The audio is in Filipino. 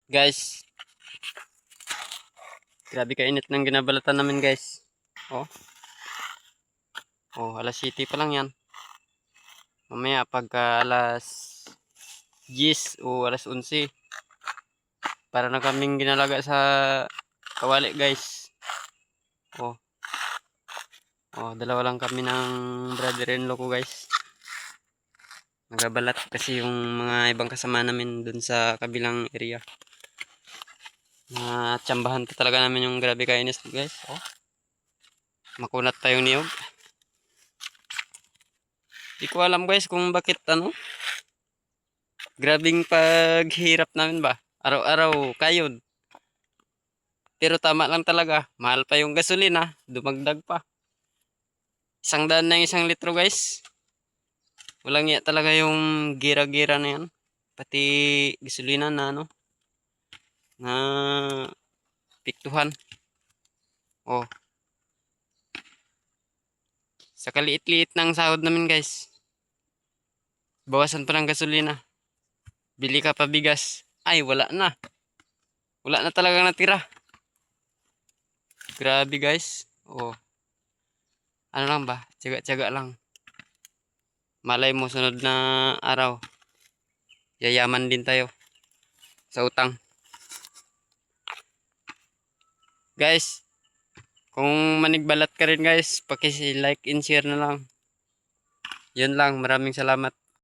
Guys, grabe kainit ng ginabalatan namin guys. Oh, alas 7 pa lang yan. Mamaya pagka alas 10 o alas 11, para na kaming ginalaga sa kawali guys. Oh, dalawa lang kami ng brother-in-law ko guys. Nagabalat kasi yung mga ibang kasama namin dun sa kabilang area. Tsambahan pa talaga namin yung grabe kainis guys. Makunat tayong niyog. Di ko alam guys kung bakit grabing paghirap namin ba. Araw-araw kayod. Pero tama lang talaga. Mahal pa yung gasolina. Dumagdag pa. 100 na yung 1 litro guys. Walang iya talaga yung gira-gira na yan. Pati gasolina na na piktuhan. Sa kaliit-liit ng sahod namin guys. Bawasan pa ng gasolina. Bili ka pa bigas. Ay, wala na. Wala na talagang natira. Grabe guys. Ano lang ba? Tiyaga-tiyaga lang. Malay mo sunod na araw. Yayaman din tayo. Sa utang. Guys, kung manigbalat ka rin guys, paki-like and share na lang. Yun lang. Maraming salamat.